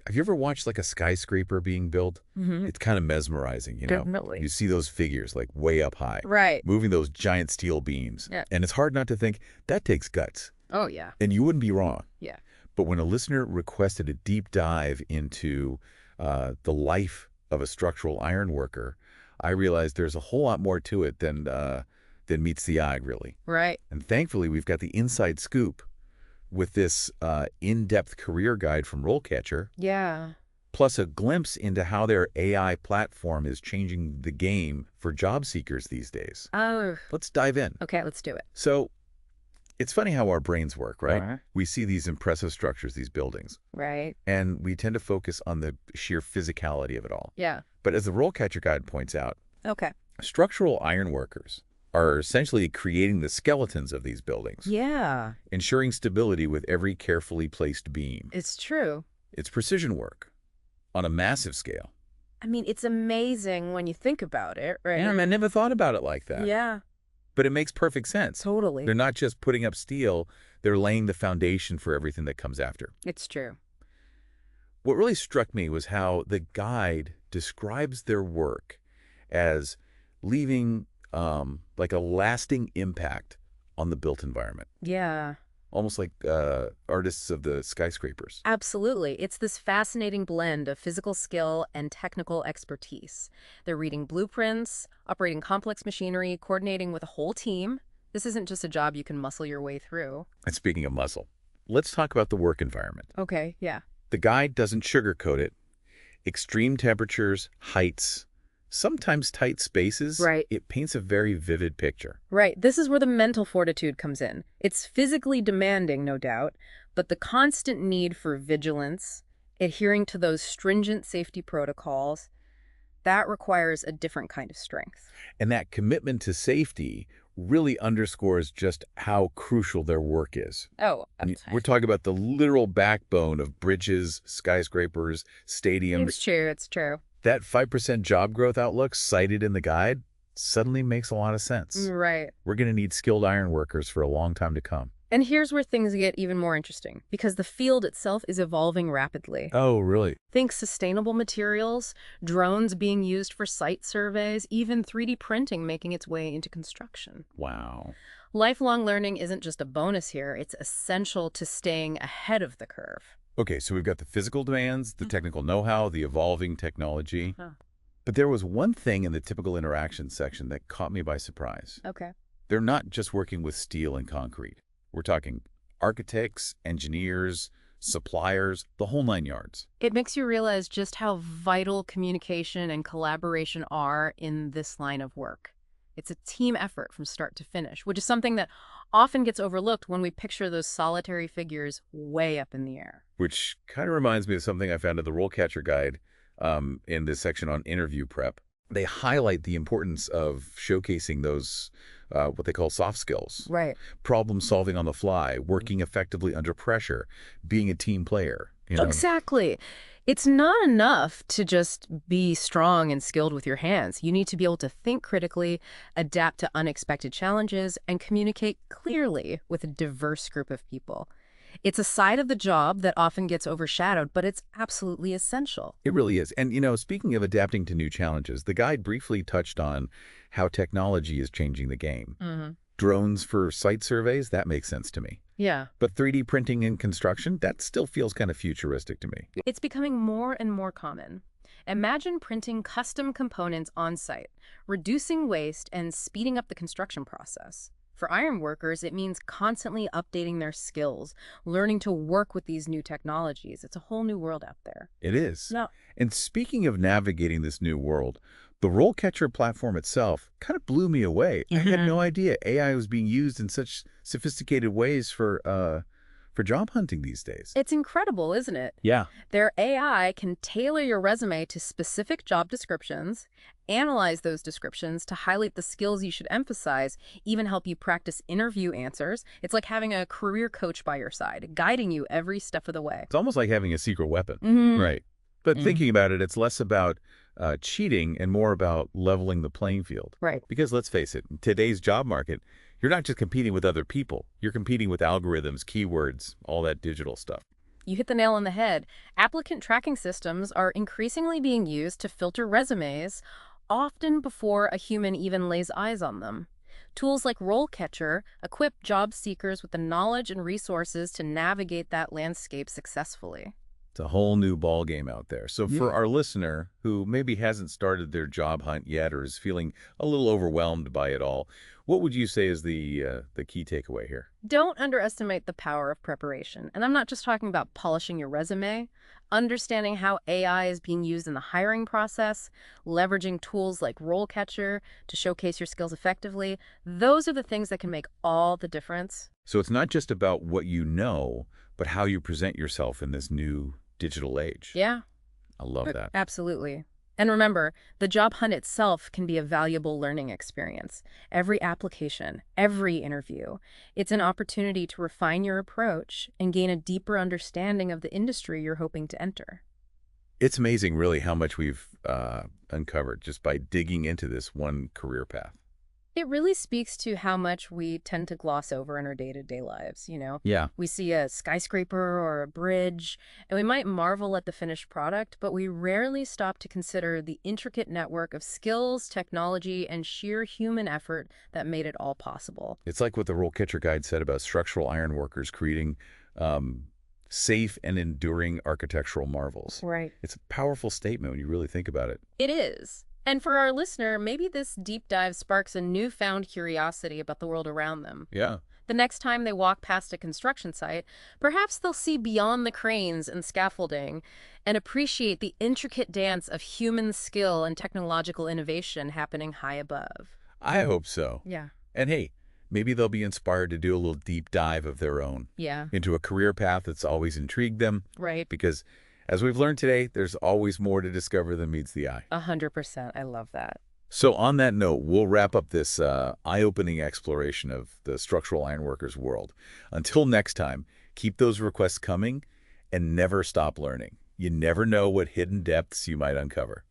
Have you ever watched like a skyscraper being built? Hmm. It's kind of mesmerizing, you know? Definitely. You see those figures like way up high, Right. moving those giant steel beams. Yeah. And it's hard not to think that takes guts. Oh, yeah. And you wouldn't be wrong. Yeah. But when a listener requested a deep dive into the life of a structural ironworker, I realized there's a whole lot more to it than meets the eye, really. Right. And thankfully, we've got the inside scoop with this in-depth career guide from RoleCatcher, Yeah. plus a glimpse into how their AI platform is changing the game for job seekers these days. Oh, Let's dive in. okay. Let's do it. So it's funny how our brains work, right? Uh-huh. We see these impressive structures, these buildings, Right. and we tend to focus on the sheer physicality of it all. Yeah. But as the RoleCatcher guide points out, Okay. structural ironworkers are essentially creating the skeletons of these buildings, Yeah. ensuring stability with every carefully placed beam. It's true. It's precision work on a massive scale. I mean, it's amazing when you think about it, right? I never thought about it like that. Yeah. But it makes perfect sense. Totally. They're not just putting up steel, they're laying the foundation for everything that comes after. It's true. What really struck me was how the guide describes their work as leaving like a lasting impact on the built environment, Yeah. almost like artists of the skyscrapers. Absolutely. It's this fascinating blend of physical skill and technical expertise. They're reading blueprints, operating complex machinery, coordinating with a whole team. This isn't just a job you can muscle your way through. And speaking of muscle, let's talk about the work environment. Okay, yeah. The guide doesn't sugarcoat it. Extreme temperatures, heights, sometimes tight spaces. Right. It paints a very vivid picture. Right. This is where the mental fortitude comes in. It's physically demanding, no doubt, but the constant need for vigilance, adhering to those stringent safety protocols, that requires a different kind of strength. And that commitment to safety really underscores just how crucial their work is. Oh, We're talking about the literal backbone of bridges, skyscrapers, stadiums. it's true. It's true. That 5% job growth outlook cited in the guide suddenly makes a lot of sense. Right. We're going to need skilled iron workers for a long time to come. And here's where things get even more interesting, because the field itself is evolving rapidly. Oh, really? Think sustainable materials, drones being used for site surveys, even 3D printing making its way into construction. Wow. Lifelong learning isn't just a bonus here, it's essential to staying ahead of the curve. Okay, so we've got the physical demands, the technical know-how, the evolving technology. Huh. But there was one thing in the typical interaction section that caught me by surprise. Okay. They're not just working with steel and concrete. We're talking architects, engineers, suppliers, the whole 9 yards. It makes you realize just how vital communication and collaboration are in this line of work. It's a team effort from start to finish, which is something that often gets overlooked when we picture those solitary figures way up in the air. Which kind of reminds me of something I found in the RoleCatcher guide in this section on interview prep. They highlight the importance of showcasing those, what they call soft skills. Right. Problem solving on the fly, working effectively under pressure, being a team player. You know? Exactly. It's not enough to just be strong and skilled with your hands. You need to be able to think critically, adapt to unexpected challenges, and communicate clearly with a diverse group of people. It's a side of the job that often gets overshadowed, but it's absolutely essential. It really is. And, speaking of adapting to new challenges, the guide briefly touched on how technology is changing the game. Mm-hmm. Drones for site surveys, that makes sense to me. Yeah. But 3D printing in construction, that still feels kind of futuristic to me. It's becoming more and more common. Imagine printing custom components on site, reducing waste and speeding up the construction process. For iron workers, it means constantly updating their skills, learning to work with these new technologies. It's a whole new world out there. It is. No. And speaking of navigating this new world, the RoleCatcher platform itself kind of blew me away. I had no idea AI was being used in such sophisticated ways for job hunting these days. It's incredible, isn't it? Yeah. Their AI can tailor your resume to specific job descriptions, analyze those descriptions to highlight the skills you should emphasize, even help you practice interview answers. It's like having a career coach by your side, guiding you every step of the way. It's almost like having a secret weapon. Mm-hmm. Right. But thinking about it, it's less about cheating and more about leveling the playing field. Right. Because let's face it, in today's job market, you're not just competing with other people. You're competing with algorithms, keywords, all that digital stuff. You hit the nail on the head. Applicant tracking systems are increasingly being used to filter resumes, often before a human even lays eyes on them. Tools like RoleCatcher equip job seekers with the knowledge and resources to navigate that landscape successfully. It's a whole new ball game out there. So for Yeah. our listener who maybe hasn't started their job hunt yet or is feeling a little overwhelmed by it all, what would you say is the key takeaway here? Don't underestimate the power of preparation. And I'm not just talking about polishing your resume. Understanding how AI is being used in the hiring process, leveraging tools like RoleCatcher to showcase your skills effectively, those are the things that can make all the difference. So it's not just about what you know, but how you present yourself in this new digital age. Yeah, I love that. absolutely. And remember, the job hunt itself can be a valuable learning experience. Every application, every interview, it's an opportunity to refine your approach and gain a deeper understanding of the industry you're hoping to enter. It's amazing, really, how much we've uncovered just by digging into this one career path. It really speaks to how much we tend to gloss over in our day-to-day lives, Yeah. We see a skyscraper or a bridge, and we might marvel at the finished product, but we rarely stop to consider the intricate network of skills, technology, and sheer human effort that made it all possible. It's like what the RoleCatcher Guide said about structural ironworkers creating safe and enduring architectural marvels. Right. It's a powerful statement when you really think about it. It is. And for our listener, maybe this deep dive sparks a newfound curiosity about the world around them. Yeah. The next time they walk past a construction site, perhaps they'll see beyond the cranes and scaffolding and appreciate the intricate dance of human skill and technological innovation happening high above. I hope so. Yeah. And hey, maybe they'll be inspired to do a little deep dive of their own Yeah. into a career path that's always intrigued them. Right. Because as we've learned today, there's always more to discover than meets the eye. 100%. I love that. So on that note, we'll wrap up this eye-opening exploration of the structural ironworkers world. Until next time, keep those requests coming and never stop learning. You never know what hidden depths you might uncover.